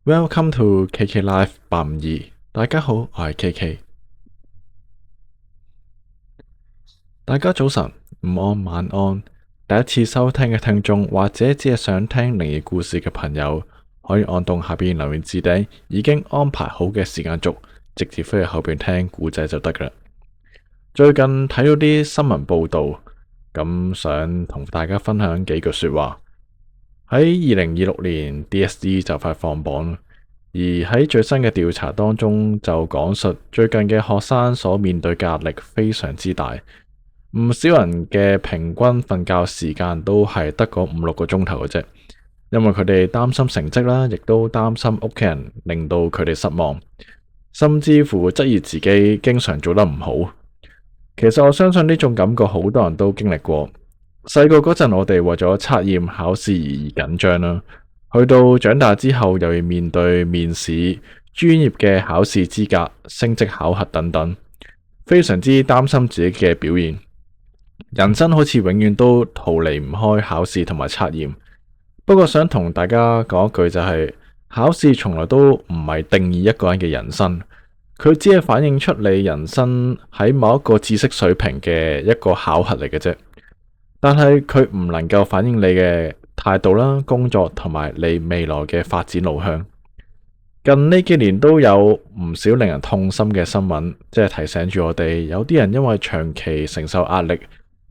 Welcome to KK Live 852，大家好，我係 KK。大家早晨、午安、晚安。第一次收聽嘅聽眾，或者只係想聽靈異故事嘅朋友，可以按動下邊留言置頂已經安排好嘅時間軸，直接飛去後邊聽故仔就得㗎喇。最近睇到啲新聞報道，咁想同大家分享幾句說話。喺2026年 DSE 就快放榜，而喺最新嘅調查當中就講述最近嘅學生所面對嘅壓力非常之大，唔少人嘅平均瞓覺時間都係得個5-6個鐘頭嘅啫，因為佢哋擔心成績啦，亦都擔心屋企人令到佢哋失望，甚至乎質疑自己經常做得唔好。其實我相信呢種感覺好多人都經歷過。細個嗰陣，我哋為咗測驗考試而緊張啦。去到長大之後，又要面對面試、專業嘅考試資格、升職考核等等，非常之擔心自己嘅表現。人生好似永遠都逃離唔開考試同埋測驗。不過想同大家講一句就係，考試從來都唔係定義一個人嘅人生，佢只係反映出你人生喺某一個知識水平嘅一個考核嚟嘅啫。但係佢唔能夠反映你嘅態度啦、工作同埋你未來嘅發展路向。近呢幾年都有唔少令人痛心嘅新聞，即係提醒住我哋，有啲人因為長期承受壓力，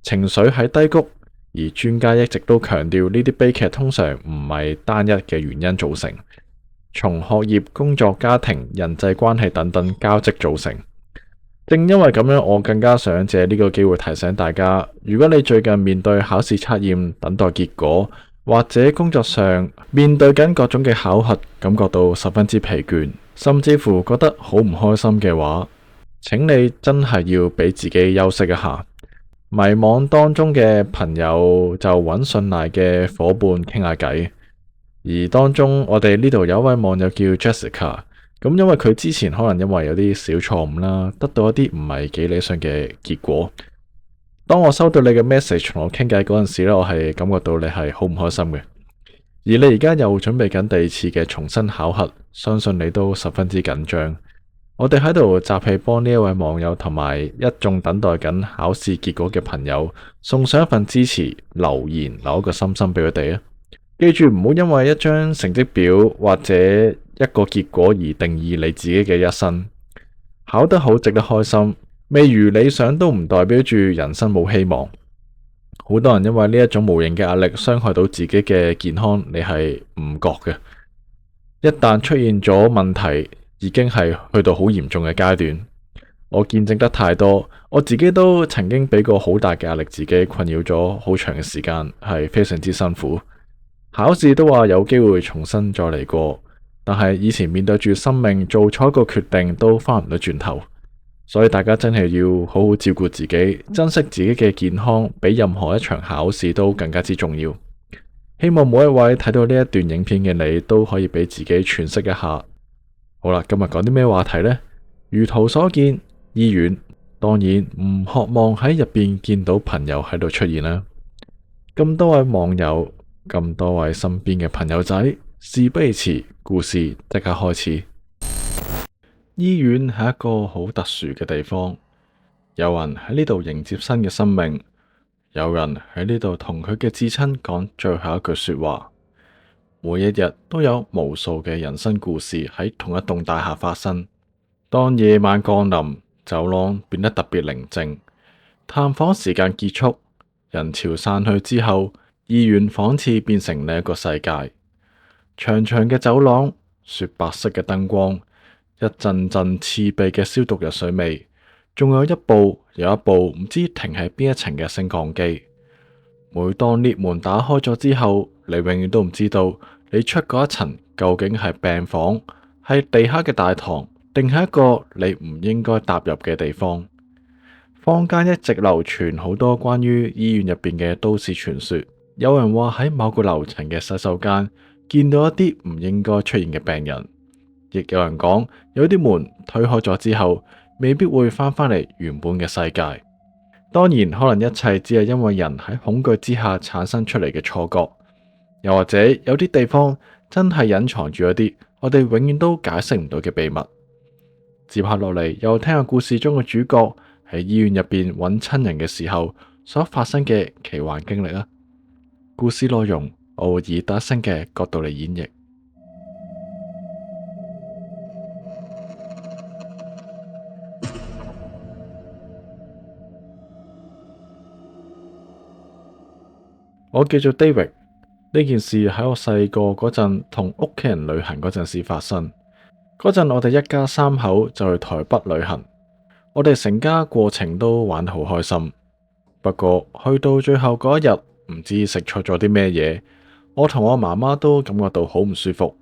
情緒喺低谷，而專家一直都強調呢啲悲劇通常唔係單一嘅原因造成，從學業、工作、家庭、人際關係等等交織造成。正因為咁樣，我更加想借呢個機會提醒大家，如果你最近面對考試測驗、等待結果，或者工作上面對緊各種嘅考核，感覺到十分之疲倦，甚至乎覺得好唔開心嘅話，請你真係要俾自己休息一下。迷惘當中嘅朋友就揾信賴嘅夥伴傾下偈，而當中我哋呢度有一位網友叫 Jessica。咁因為佢之前可能因為有啲小錯誤啦，得到一啲唔係幾理想嘅結果。當我收到你嘅 message 同我傾偈嗰陣時咧，我係感覺到你係好唔開心嘅。而你而家又準備緊第二次嘅重新考核，相信你都十分之緊張。我哋喺度集氣幫呢一位網友同埋一眾等待緊考試結果嘅朋友送上一份支持留言，留一個心心俾佢哋啊！記住唔好因為一張成績表或者一個結果而定義你自己嘅一生。考得好值得開心，未如理想都唔代表住人生冇希望。好多人因為呢一種無形嘅壓力傷害到自己嘅健康，你係唔覺嘅。一旦出現咗問題，已經係去到好嚴重嘅階段。我見證得太多，我自己都曾經俾過好大嘅壓力，自己困擾咗好長嘅時間，係非常之辛苦。考試都話有機會重新再嚟過，但係以前面對住生命做錯一個決定都翻唔到轉頭，所以大家真係要好好照顧自己，珍惜自己嘅健康，比任何一場考試都更加之重要。希望每一位睇到呢一段影片嘅你都可以俾自己喘息一下。好啦，今日講啲咩話題呢？如圖所見，醫院當然唔渴望喺入邊見到朋友喺度出現啦。咁多位網友，咁多位身邊嘅朋友仔，事不宜遲，故事即刻開始。醫院係一個好特殊嘅地方，有人喺呢度迎接新嘅生命，有人喺呢度同佢嘅至親講最後一句說話。每一日都有無數嘅人生故事喺同一棟大廈發生。當夜晚降臨，走廊變得特別寧靜，探訪時間結束，人潮散去之後，醫院仿似變成另一個世界。長長嘅走廊，雪白色嘅燈光，一陣陣刺鼻嘅消毒藥水味，仲有一部又一部唔知停喺邊一層嘅升降機。每當 lift 門打開咗之後，你永遠都唔知道你出嗰一層究竟係病房，係地下嘅大堂，定係一個你唔應該踏入嘅地方。坊間一直流傳好多關於醫院入邊嘅都市傳說。有人話喺某個樓層嘅洗手間見到一啲唔應該出現嘅病人，亦有人講有啲門推開咗之後，未必會翻返嚟原本嘅世界。當然，可能一切只係因為人喺恐懼之下產生出嚟嘅錯覺，又或者有啲地方真係隱藏住一啲我哋永遠都解釋唔到嘅秘密。接下落嚟又聽下故事中嘅主角喺醫院入邊揾親人嘅時候所發生嘅奇幻經歷啊！故事內容我會以第一身嘅角度嚟演繹。我叫做 David， 呢件事喺我細個嗰陣同屋企人旅行嗰陣時發生。嗰陣我哋一家三口就去台北旅行，我哋成家過程都玩得好開心。不過去到最後嗰一日，唔知食錯咗啲咩嘢，我同我媽媽都感覺到好唔舒服，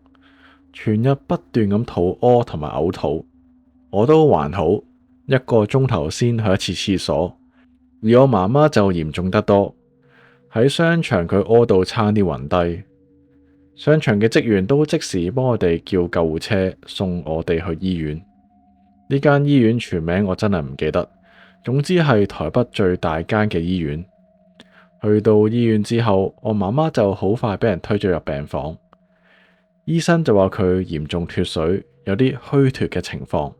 全日不斷咁肚屙同埋嘔吐。我都還好，1個鐘頭先去一次廁所，而我媽媽就嚴重得多。喺商場佢屙到差啲暈低。商場嘅職員都即時幫我哋叫救護車送我哋去醫院。呢間醫院全名我真係唔記得，總之係台北最大間嘅醫院。去到醫院之後，我媽媽就好快俾人推咗入病房。醫生就話佢嚴重脫水，有啲虛脫嘅情況。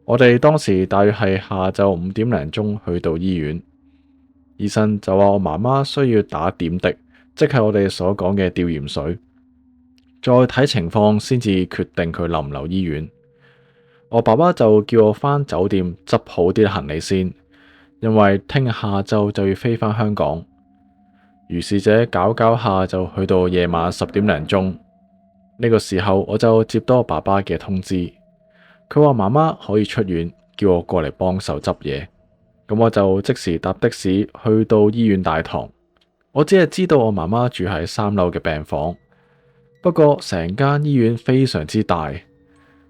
我哋當時大約係下晝5點零鐘去到醫院，醫生就話我媽媽需要打點滴。即係我哋所講嘅吊鹽水，再睇情況先至決定佢留唔留醫院。我爸爸就叫我返酒店執好啲行李先，因為聽日下晝就要飛返香港。如是者搞搞下就去到夜晚10點零鐘，呢個時候我就接到我爸爸嘅通知，佢話媽媽可以出院，叫我過嚟幫手執嘢。咁我就即時搭的士去到醫院大堂。我只係知道我媽媽住喺3樓嘅病房，不過成間醫院非常之大，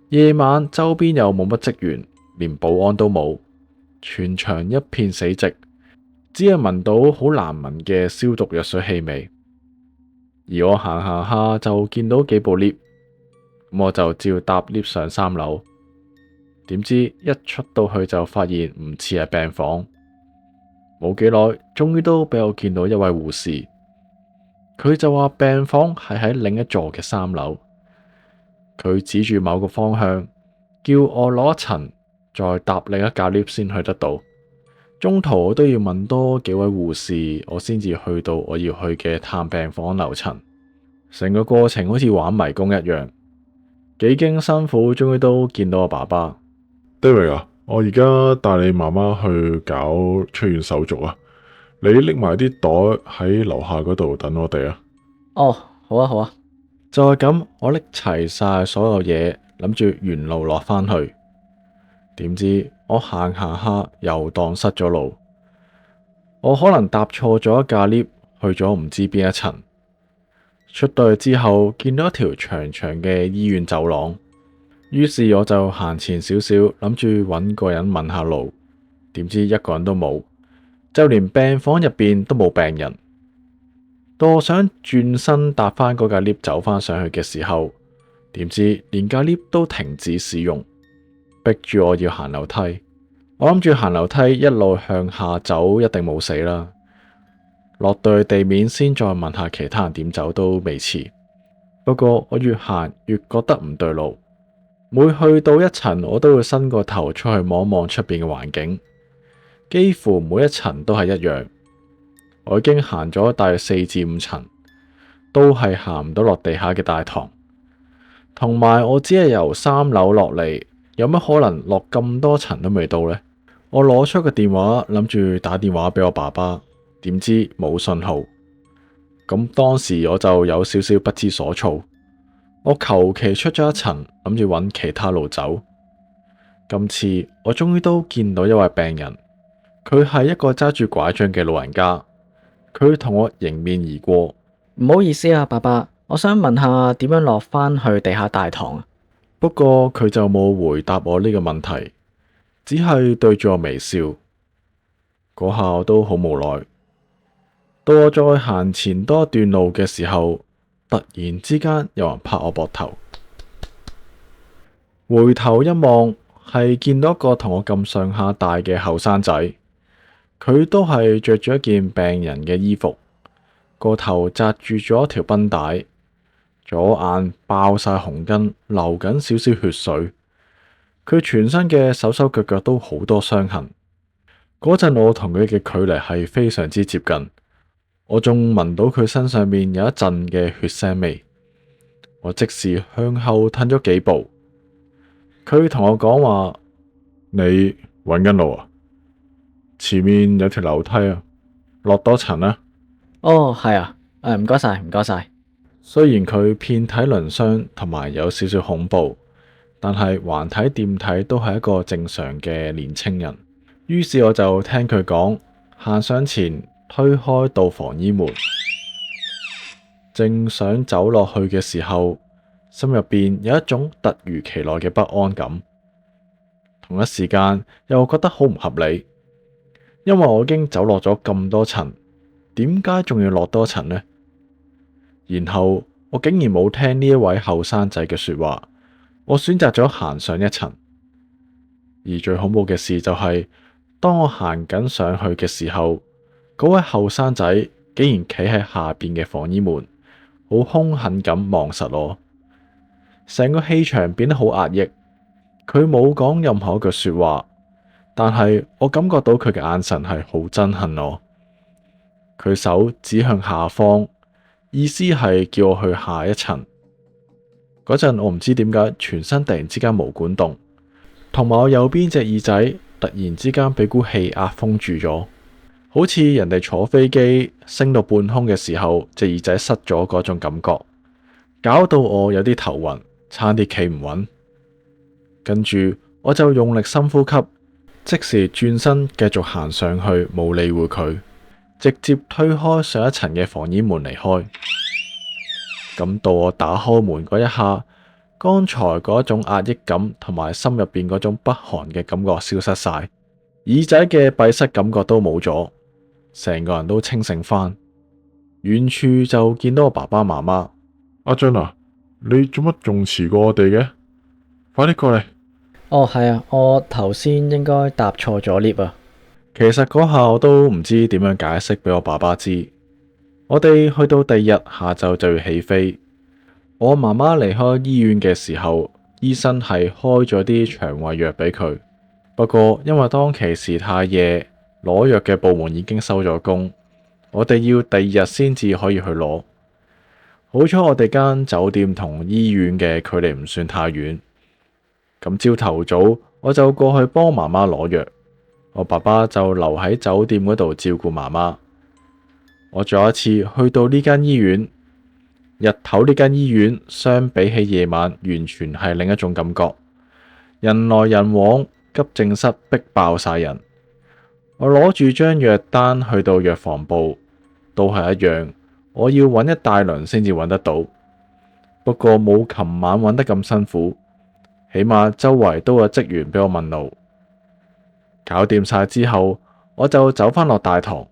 夜晚周邊又冇乜職員，連保安都冇，全場一片死寂，只係聞到好難聞嘅消毒藥水氣味。而我行下就見到幾部 lift，咁我就照搭 lift 上3樓，點知一出到去就發現唔似係病房。冇幾耐，終於都俾我見到一位護士，佢就話病房係喺另一座嘅3樓，佢指住某個方向，叫我攞1層，再搭另一架 lift 先去得到。中途我都要問多幾位護士，我先至去到我要去嘅探病房樓層。成個過程好似玩迷宮一樣，幾經辛苦，終於都見到我爸爸。David 啊，我而家帶你媽媽去搞出院手續啊！你拎埋啲袋喺樓下嗰度等我哋啊！哦，好啊，好啊。就係咁，我拎齊晒所有嘢，諗住原路落返去。點知我行下又蕩失咗路，我可能搭錯咗一架 lift，去咗唔知邊一層。出到去之後，見到一條長長嘅醫院走廊。於是我就行前少少，諗住揾個人問下路，點知一個人都冇，就連病房入邊都冇病人。到我想轉身搭返嗰架 lift 走返上去嘅時候，點知連架 lift 都停止使用，逼住我要行樓梯。我諗住行樓梯一路向下走，一定冇死啦。落到去地面先再問下其他人點走都未遲。不過我越行越覺得唔對路。每去到1層，我都會伸個頭出去望望出邊嘅環境，幾乎每一層都係一樣。我已經行咗大約4至5層，都係行唔到落地下嘅大堂。同埋我只係由3樓落嚟，有乜可能落咁多層都未到呢？我攞出個電話，諗住打電話俾我爸爸，點知冇信號。咁當時我就有少少不知所措。我求其出咗1層，諗住揾其他路走。今次我終於都見到一位病人，佢係一個揸住拐杖嘅老人家。佢同我迎面而過。唔好意思啊，爸爸，我想問下點樣落返去地下大堂啊？不過佢就冇回答我呢個問題，只係對住我微笑。嗰下我都好無奈。到我再行前多一段路嘅時候，突然之間有人拍我膊頭，回頭一望，係見到一個同我咁上下大嘅後生仔，佢都係着住一件病人嘅衣服，個頭紮住咗條繃帶，左眼爆晒紅筋，流緊少少血水。佢全身嘅手手腳腳都好多傷痕。嗰陣我同佢嘅距離係非常之接近，我仲聞到佢身上面有一陣嘅血腥味。我即時向後褪咗幾步。佢同我講話：你搵緊路啊？前面有條樓梯啊，落多層啊。哦，係啊，唔該晒，唔該晒。雖然佢遍體鱗傷同埋有少少恐怖，但係橫睇掂睇都係一個正常嘅年青人。於是我就聽佢講，行上前推開道防煙門，正想走落去嘅時候，心入邊有一種突如其來嘅不安感，同一時間又覺得好唔合理，因為我已經走落咗咁多層，點解仲要落多層呢？然後我竟然冇聽呢一位後生仔嘅說話，我選擇咗行上一層。而最恐怖嘅事就係，當我行緊上去嘅時候，嗰位後生仔竟然企喺下邊嘅防煙門，好兇狠咁望實我，成個氣場變得好壓抑。佢冇講任何一句說話，但係我感覺到佢嘅眼神係好憎恨我。佢手指向下方，意思係叫我去下一層。嗰陣我唔知點解全身突然之間毛管動，同埋我右邊隻耳仔突然之間俾股氣壓封住咗，好似人哋坐飛機升到半空嘅時候，隻耳仔塞咗嗰種感覺，搞到我有啲頭暈，差啲企唔穩。跟住我就用力深呼吸，即時轉身繼續行上去，冇理會佢，直接推開上一層嘅防煙門離開。咁到我打開門嗰一下，剛才嗰種壓抑感同埋心入邊嗰種不寒嘅感覺消失晒，耳仔嘅閉塞感覺都冇咗，成個人都清醒返。遠處就見到我爸爸媽媽。阿俊啊，你做乜仲遲過我哋嘅？快啲過嚟！哦，係啊，我頭先應該搭錯咗 lift 啊。其實嗰下我都唔知點樣解釋俾我爸爸知。我哋去到第二日下晝就要起飛。我媽媽離開醫院嘅時候，醫生係開咗啲腸胃藥俾佢。不過因為當其時太夜，攞藥嘅部門已經收咗工，我哋要第二日先至可以去攞。好彩我哋間酒店同醫院嘅距離唔算太遠。咁朝頭早我就過去幫媽媽攞藥，我爸爸就留喺酒店嗰度照顧媽媽。我再一次去到呢間醫院，日頭呢間醫院相比起夜晚完全係另一種感覺，人來人往，急症室逼爆晒人。我攞住張藥單去到藥房部，都係一樣，我要揾一大輪先至揾得到，不過冇琴晚揾得咁辛苦。起碼周圍都有職員俾我問路。搞掂晒之後，我就走返落大堂。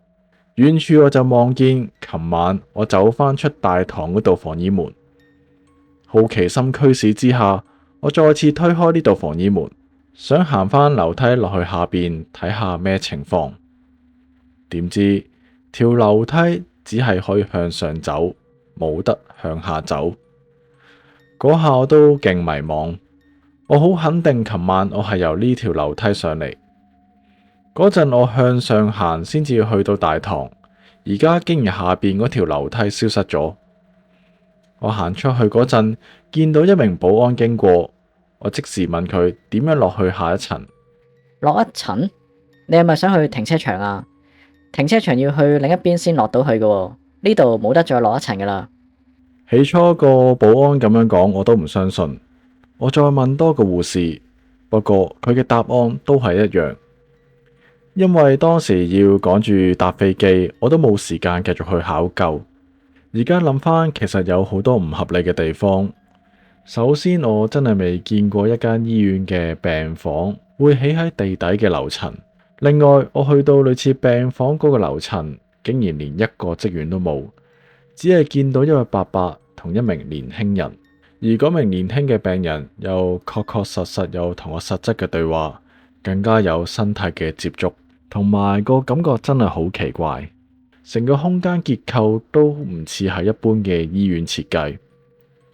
遠處我就望見琴晚我走返出大堂嗰道防煙門。好奇心驅使之下，我再次推開呢道防煙門，想行返樓梯落去下邊睇下咩情況。點知條樓梯只係可以向上走，冇得向下走。嗰下我都勁迷茫。我好肯定琴晚我係由呢條樓梯上嚟，嗰陣我向上行先至去到大堂，而家竟然下邊嗰條樓梯消失咗。我行出去嗰陣，見到一名保安經過，我即時問佢點樣落去下一層。落一層？你係咪想去停車場啊？停車場要去另一邊先落到去嘅，呢度冇得再落一層噶啦。起初個保安咁樣講，我都唔相信。我再問多個護士，不過佢嘅答案都係一樣，因為當時要趕住搭飛機，我都冇時間繼續去考究。而家諗返，其實有好多唔合理嘅地方。首先，我真係未見過一間醫院嘅病房會起喺地底嘅樓層。另外，我去到類似病房嗰個樓層，竟然連一個職員都冇，只係見到一位伯伯同一名年輕人。而嗰名年輕嘅病人又確確實實有同我實質嘅對話，更加有身體嘅接觸，同埋個感覺真係好奇怪。成個空間結構都唔似係一般嘅醫院設計。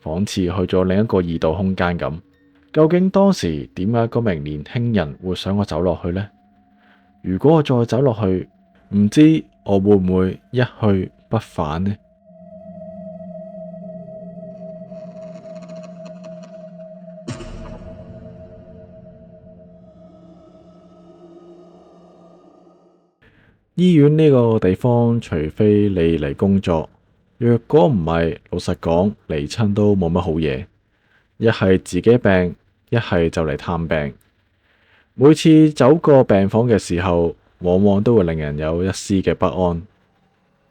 仿似去咗另一個異度空間咁。究竟當時點解嗰名年輕人會想我走落去呢？如果我再走落去，唔知我會唔會一去不返呢？醫院呢個地方，除非你嚟工作，若果唔係，老實講嚟親都冇乜好嘢。一係自己病，一係就嚟探病。每次走過病房嘅時候，往往都會令人有一絲嘅不安，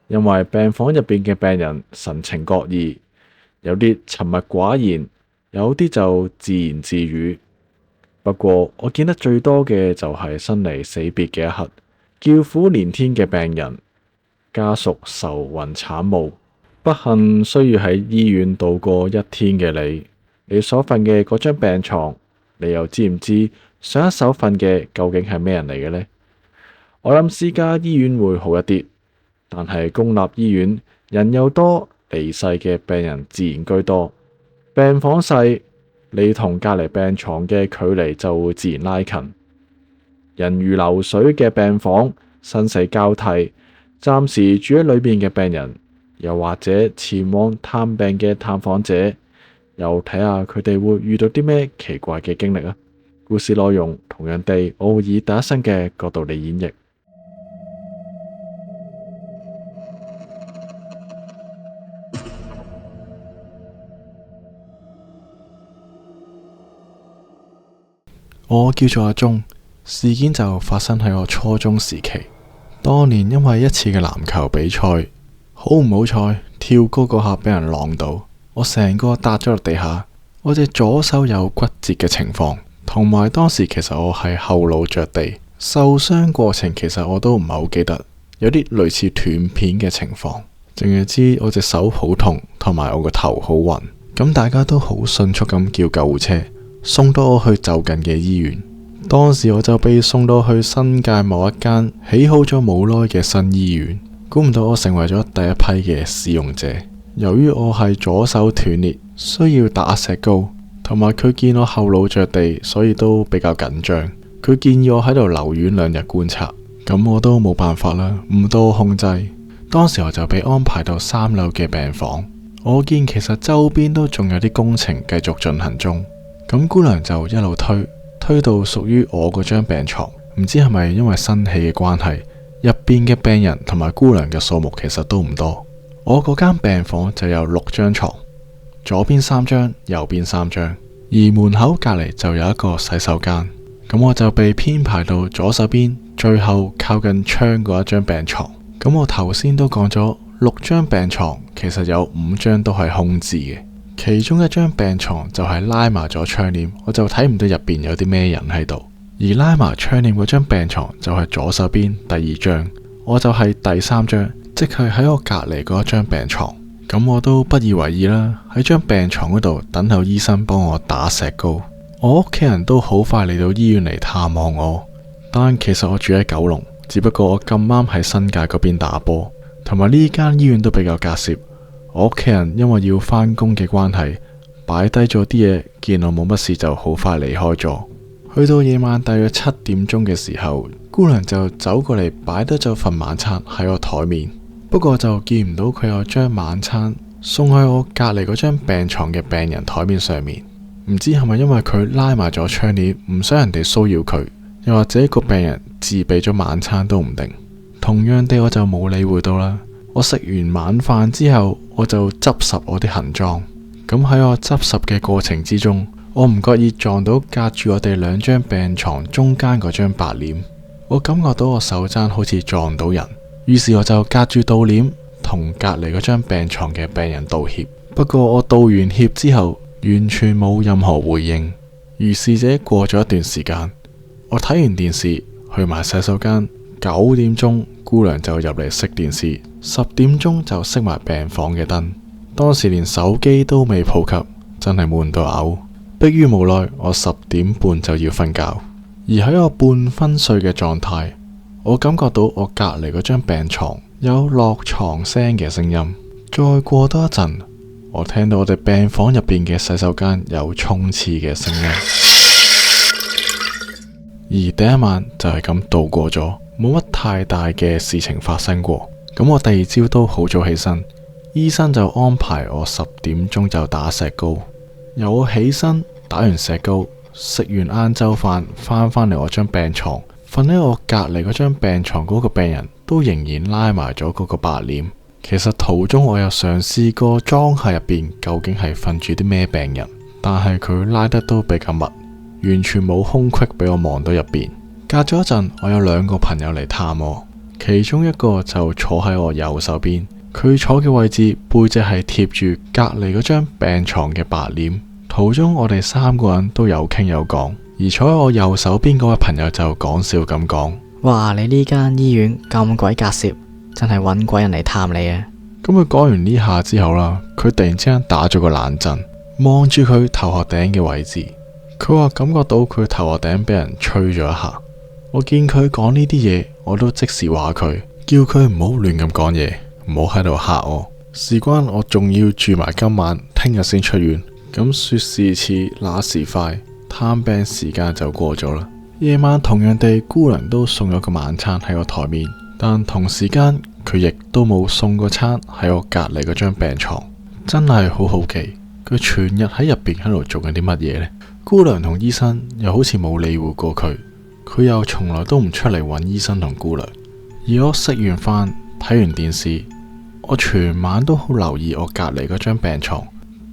因為病房入邊嘅病人神情各異，有啲沉默寡言，有啲就自言自語。不過我見得最多嘅就係生離死別嘅一刻。叫苦連天嘅病人，家屬愁雲慘霧，不幸需要喺醫院度過一天嘅你所瞓嘅嗰張病床，你又知唔知上一手瞓嘅究竟係咩人嚟嘅呢？我諗私家醫院會好一啲，但係公立醫院人又多，離世嘅病人自然居多，病房細，你同隔籬病床嘅距離就會自然拉近。人如流水嘅病房，生死交替，暫時住喺裏面嘅病人，又或者前往探病嘅探訪者，又睇下佢哋會遇到啲咩奇怪嘅經歷啊！故事內容同樣地，我會以第一身嘅角度嚟演繹。我叫做阿忠。事件就發生喺我初中時期，當年因為一次嘅籃球比賽，好唔好彩，跳高嗰下俾人晾到，我成個笪咗落地下，我隻左手有骨折嘅情況，同埋當時其實我係後腦着地，受傷過程其實我都唔係好記得，有啲類似斷片嘅情況，淨係知我隻手好痛，同埋我個頭好暈，咁大家都好迅速咁叫救護車，送到我去就近嘅醫院。當時我就被送到去新界某一間起好咗冇耐嘅新醫院，估唔到我成為咗第一批嘅使用者。由於我係左手斷裂，需要打石膏，同埋佢見我後腦着地，所以都比較緊張。佢建議我喺度留院2日觀察，咁我都冇辦法啦，唔到控制。當時我就被安排到3樓嘅病房，我見其實周邊都仲有啲工程繼續進行中，咁姑娘就一路推到屬於我嗰張病床，唔知係咪因為新起嘅關係，入邊嘅病人同埋姑娘嘅數目其實都唔多。我嗰間病房就有6張床，左邊3張，右邊3張，而門口隔籬就有一個洗手間。咁我就被編排到左手邊最後靠近窗嗰一張病床。咁我頭先都講咗6張病床，其實有5張都係空置嘅。其中一張病床就係拉埋咗窗簾，我就睇唔到入邊有啲咩人喺度。而拉埋窗簾嗰張病床就係左手邊第2張，我就係第3張，即係喺我隔籬嗰一張病床。咁我都不以為意啦，喺張病床嗰度等候醫生幫我打石膏。我屋企人都好快嚟到醫院嚟探望我，但其實我住喺九龍，只不過我咁啱喺新界嗰邊打波，同埋呢間醫院都比較隔涉。我屋企人因為要返工嘅關係，擺低咗啲嘢，見我冇乜事就好快離開咗。去到夜晚大約7點鐘嘅時候，姑娘就走過嚟擺低咗份晚餐喺我台面，不過就見唔到佢有將晚餐送去我隔籬嗰張病床嘅病人台面上面。唔知係咪因為佢拉埋咗窗簾，唔想人哋騷擾佢，又或者個病人自備咗晚餐都唔定。同樣地，我就冇理會到啦。我食完晚飯之後，我就執拾我啲行裝。咁喺我執拾嘅過程之中，我唔覺意撞到隔住我哋2張病床中間嗰張白簾。我感覺到我手踭好似撞到人，於是我就隔住道簾同隔籬嗰張病床嘅病人道歉。不過我道完歉之後，完全冇任何回應。如是者過咗一段時間，我睇完電視，去埋洗手間。9點鐘，姑娘就入嚟熄電視。10點鐘就熄埋病房嘅燈。當時連手機都未普及，真係悶到嘔。迫於無奈，我10點半就要瞓覺。而喺我半昏睡嘅狀態，我感覺到我隔籬嗰張病床有落床聲嘅聲音。再過多一陣，我聽到我哋病房入邊嘅洗手間有沖廁嘅聲音，而第一晚就係咁度過咗，冇乜太大嘅事情發生過。咁我第二朝都好早起身，醫生就安排我10點鐘就打石膏。由我起身打完石膏，食完晏晝飯，翻嚟我張病床，瞓喺我隔籬嗰張病床嗰個病人都仍然拉埋咗嗰個白簾。其實途中我有嘗試過裝下入邊究竟係瞓住啲咩病人，但係佢拉得都比較密，完全冇空隙俾我望到入邊。隔咗一陣，我有2個朋友嚟探我，其中一個就坐喺我右手邊，佢坐嘅位置背脊係貼住隔籬嗰張病床嘅白簾。途中我哋3個人都有傾有講，而坐喺我右手邊嗰位朋友就講笑咁講：哇，你呢間醫院咁鬼隔涉，真係搵鬼人嚟探你啊！咁佢講完呢下之後啦，佢突然之間打咗個冷震，望住佢頭殼頂嘅位置，佢話感覺到佢頭殼頂俾人吹咗一下。我見佢講呢啲嘢，我都即時話佢，叫佢唔好亂咁講嘢，唔好喺度嚇我。事關我仲要住埋今晚，聽日先出院。咁說時遲那時快，探病時間就過咗啦。夜晚同樣地，姑娘都送咗個晚餐喺我台面，但同時間佢亦都冇送個餐喺我隔籬嗰張病床。真係好好奇，佢全日喺入邊喺度做緊啲乜嘢呢？姑娘同醫生又好似冇理會過佢，佢又從來都唔出嚟揾醫生同姑娘。而我食完飯睇完電視，我全晚都好留意我隔籬嗰張病床。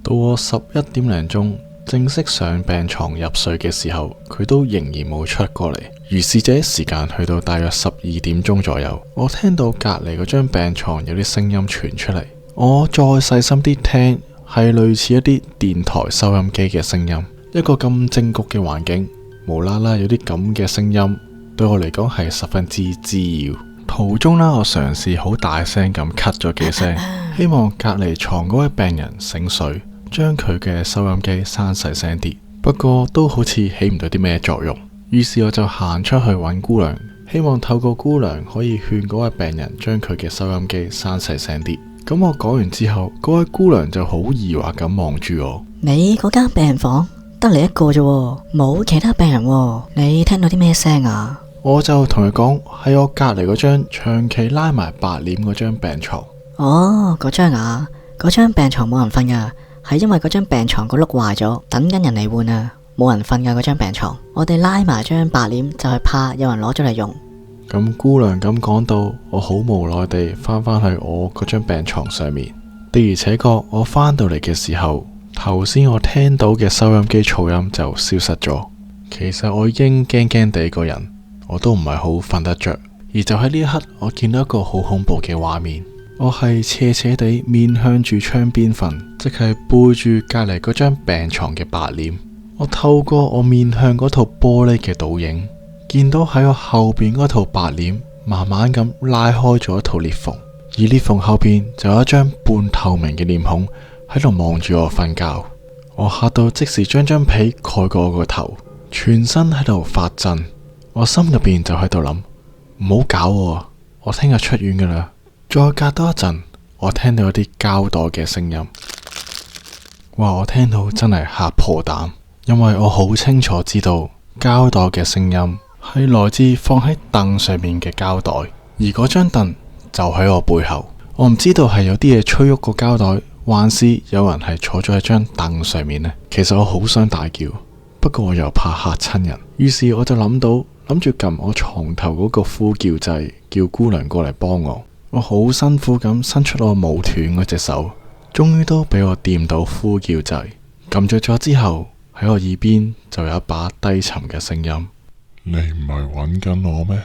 到我11點零鐘正式上病床入睡嘅時候，佢都仍然冇出過嚟。如是者時間去到大約12點鐘左右，我聽到隔籬嗰張病床有啲聲音傳出嚟。我再細心啲聽，係類似一啲電台收音機嘅聲音。一個咁靜局嘅環境，無啦啦有啲咁嘅聲音，對我嚟講係十分之滋擾。途中啦，我嘗試好大聲咁咳咗幾聲，希望隔籬床嗰位病人醒睡，將佢嘅收音機閂細聲啲。不過都好似起唔到啲咩作用，於是我就行出去揾姑娘，希望透過姑娘可以勸嗰位病人將佢嘅收音機閂細聲啲。咁我講完之後，嗰位姑娘就好疑惑咁望住我。你嗰間病房得你一個啫，冇其他病人喎，你聽到啲咩聲啊？我就同佢講，喺我隔籬嗰張長期拉埋白簾嗰張病床。哦，嗰張啊，嗰張病床冇人瞓噶，係因為嗰張病床個轆壞咗，等緊人嚟換啊，冇人瞓噶嗰張病床。我哋拉埋張白簾就係怕有人攞咗嚟用。咁姑娘咁講到，我好無奈地翻返去我嗰張病床上面。的而且確，我翻到嚟嘅時候，頭先我聽到嘅收音機噪音就消失咗。其實我已經驚驚地個人，我都唔係好瞓得着。而就喺呢一刻，我見到一個好恐怖嘅畫面。我係斜斜地面向住窗邊瞓，即係背住隔籬嗰張病床嘅白簾。我透過我面向嗰套玻璃嘅倒影，見到喺我後邊嗰套白簾慢慢咁拉開咗一套裂縫，而裂縫後邊就有一張半透明嘅臉孔喺度望住我瞓覺。我嚇到即時將張被蓋過我個頭，全身喺度發震。我心入邊就喺度諗，唔好搞我聽日出院噶啦。再隔多一陣，我聽到有啲膠袋嘅聲音。哇！我聽到真係嚇破膽，因為我好清楚知道膠袋嘅聲音係來自放喺凳上面嘅膠袋，而嗰張凳就喺我背後。我唔知道係有啲嘢吹喐個膠袋，還是有人係坐咗喺張凳上面呢？其實我好想大叫，不過我又怕嚇親人，於是我就諗住撳我床頭嗰個呼叫掣，叫姑娘過嚟幫我。我好辛苦咁伸出我冇斷嗰隻手，終於都俾我掂到呼叫掣。撳着咗之後，喺我耳邊就有一把低沉嘅聲音：你唔係揾緊我咩？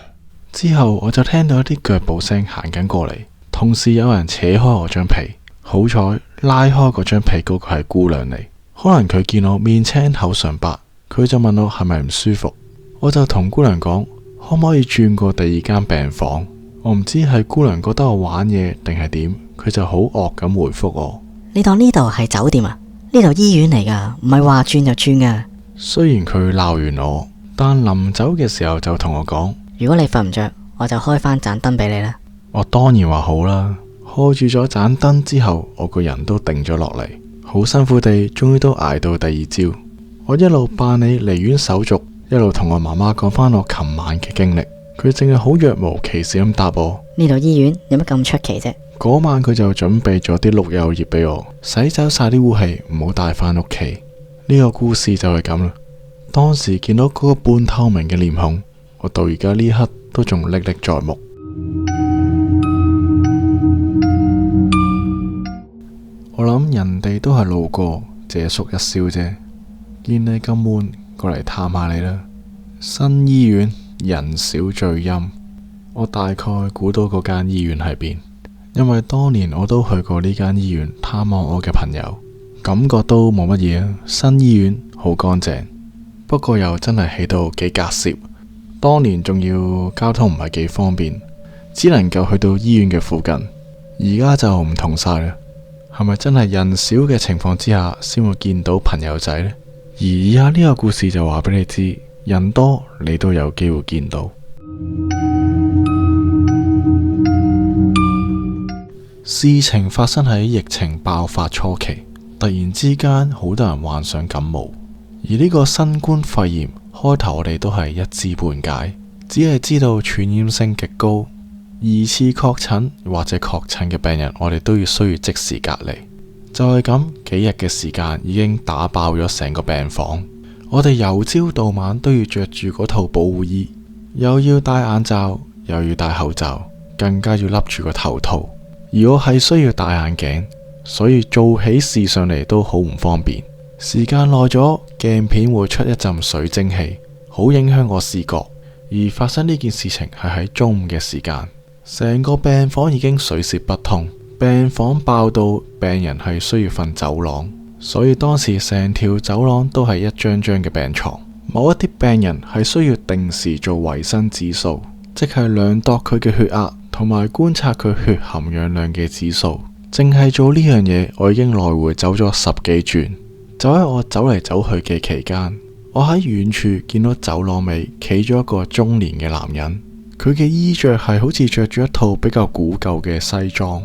之後我就聽到一啲腳步聲行緊過嚟，同時有人扯開我張被。好彩拉開嗰張被嗰個係姑娘嚟，可能佢見我面青口唇白，佢就問我係咪唔舒服。我就同姑娘講，可唔可以轉過第二間病房？我唔知係姑娘覺得我玩嘢定係點，佢就好惡咁回覆我。你當呢度係酒店啊？呢度醫院嚟噶，唔係話轉就轉噶。雖然佢鬧完我，但臨走嘅時候就同我講，如果你瞓唔着，我就開翻盞燈俾你啦。我當然話好啦。開住咗盞燈之後，我個人都定咗落嚟，好辛苦地，終於都捱到第二朝。我一路辦理離院手續，一路同我媽媽講返我琴晚嘅經歷。佢淨係好若無其事咁答我：呢度醫院有乜咁出奇啫？嗰晚佢就準備咗啲碌柚葉俾我，洗走晒啲污氣，唔好帶返屋企。呢個故事就係咁啦。當時見到嗰個半透明嘅臉孔，我到而家呢刻都仲歷歷在目。我諗人哋都係路過借宿一宵啫，見你咁悶，過嚟探下你啦。新醫院人少最陰，我大概估到嗰間醫院喺邊，因為當年我都去過呢間醫院探望我嘅朋友，感覺都冇乜嘢啊。新醫院好乾淨，不過又真係起到幾隔涉。當年仲要交通唔係幾方便，只能夠去到醫院嘅附近。而家就唔同晒啦，係咪真係人少嘅情況之下先會見到朋友仔呢？而以下呢個故事就話俾你知，人多你都有機會見到。事情發生喺疫情爆發初期，突然之間好多人患上感冒，而呢個新冠肺炎開頭我哋都係一知半解，只係知道傳染性極高，疑似確診或者確診嘅病人我哋都需要即時隔離。就係咁幾日嘅時間已經打爆咗成個病房，我哋由朝到晚都要着住嗰套保護衣，又要戴眼罩，又要戴口罩，更加要笠住個頭套。而我係需要戴眼鏡，所以做起事上嚟都好唔方便。時間耐咗，鏡片會出一陣水蒸氣，好影響我視覺。而發生呢件事情係喺中午嘅時間，成個病房已經水泄不通，病房爆到病人係需要瞓走廊，所以當時成條走廊都係一張張嘅病床。某一啲病人係需要定時做維生指數，即係量度佢嘅血壓同埋觀察佢血含氧量嘅指數。淨係做呢樣嘢，我已經來回走咗10幾轉。就喺我走嚟走去嘅期間，我喺遠處見到走廊尾企咗一個中年嘅男人，佢嘅衣着係好似着住一套比較古舊嘅西裝。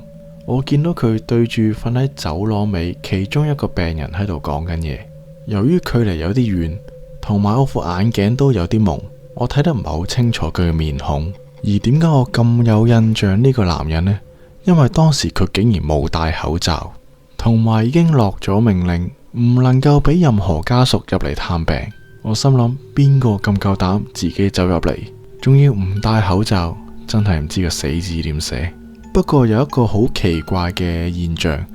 我見到佢對住瞓喺走廊尾其中一個病人喺度講緊嘢。由於距離有啲遠，同埋我副眼鏡都有啲蒙，我睇得唔係好清楚佢嘅面孔。而點解我咁有印象呢個男人呢？因為當時佢竟然冇戴口罩，同埋已經落咗命令，唔能夠俾任何家屬入嚟探病。我心諗邊個咁夠膽自己走入嚟，仲要唔戴口罩，真係唔知個死字點寫。不過有一個好奇怪嘅現象，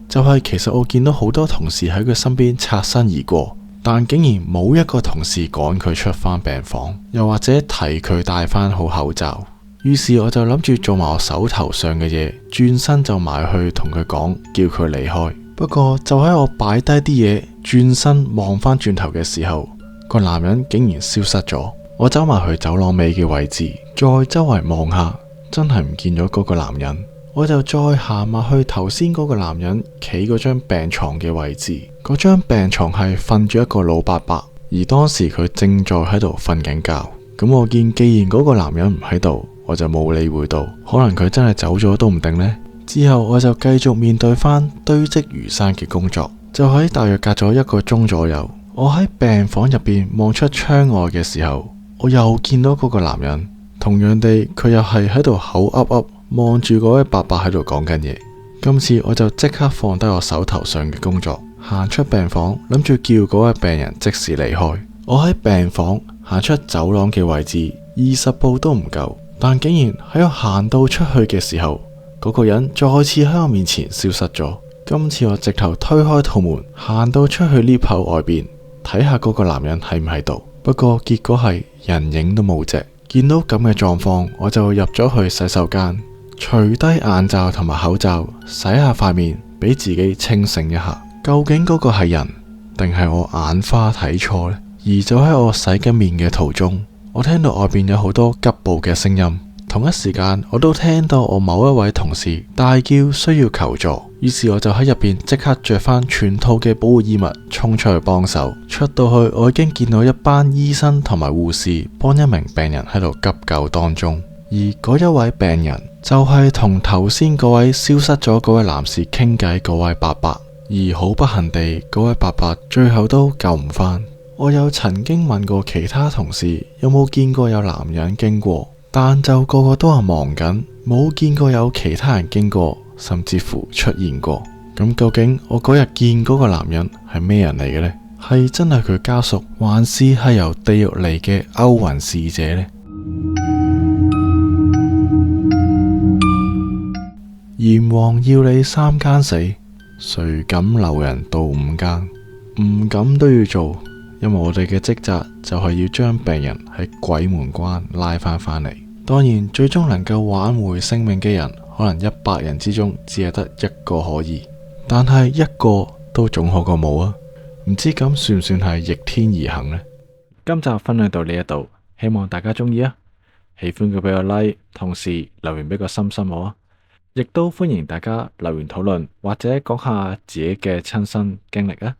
就係其實我見到好多同事喺佢身邊擦身而過，但竟然冇一個同事趕佢出返病房，又或者提佢戴返好口罩。於是我就諗住做埋我手頭上嘅嘢，轉身就埋去同佢講，叫佢離開。不過就喺我擺低啲嘢，轉身望返轉頭嘅時候，個男人竟然消失咗。我走埋去走廊尾嘅位置，再周圍望下，真係唔見咗嗰個男人。我就再行埋去頭先嗰個男人企嗰張病床嘅位置，嗰張病床係瞓住一個老伯伯，而當時佢正在喺度瞓緊覺。咁我見既然嗰個男人唔喺度，我就冇理會到，可能佢真係走咗都唔定呢。之後我就繼續面對返堆積如山嘅工作。就喺大約隔咗1個鐘左右，我喺病房入邊望出窗外嘅時候，我又見到嗰個男人。同樣地，佢又係喺度口噏噏望住嗰位伯伯喺度講緊嘢。今次我就即刻放低我手頭上嘅工作，行出病房，諗住叫嗰位病人即時離開。我喺病房行出走廊嘅位置20步都唔夠，但竟然喺我行到出去嘅時候，嗰個人再次喺我面前消失咗。今次我直頭推開套門，行到出去lift口外邊，睇下嗰個男人喺唔喺度。不過結果係人影都冇隻。見到咁嘅狀況，我就入咗去洗手間，除低眼罩同埋口罩，洗下塊面，俾自己清醒一下。究竟嗰個係人，定係我眼花睇錯呢？而就喺我洗緊面嘅途中，我聽到外邊有好多急步嘅聲音。同一時間，我都聽到我某一位同事大叫需要求助，於是我就喺入邊即刻着翻全套嘅保護衣物，衝出去幫手。出到去，我已經見到一班醫生同埋護士幫一名病人喺度急救當中，而嗰一位病人就係同頭先嗰位消失咗嗰位男士傾偈嗰位伯伯。而好不幸地，嗰位伯伯最後都救唔返。我有曾經問過其他同事有冇見過有男人經過，但就個個都係忙緊，冇見過有其他人經過，甚至乎出現過。咁究竟我嗰日見嗰個男人係咩人嚟嘅呢？係真係佢家屬，還是係由地獄嚟嘅勾魂使者呢？閻王要你3更死，誰敢留人到5更？唔敢都要做，因為我哋嘅職責就係要將病人喺鬼門關拉返嚟。當然，最終能夠挽回性命嘅人，可能100人之中只係得1個可以，但係一個都總好過冇啊！唔知咁算唔算係逆天而行呢？今集分享到呢一度，希望大家鍾意啊！喜歡嘅俾個 like， 同時留言俾個心心我啊！亦都歡迎大家留言討論，或者講下自己嘅親身經歷啊！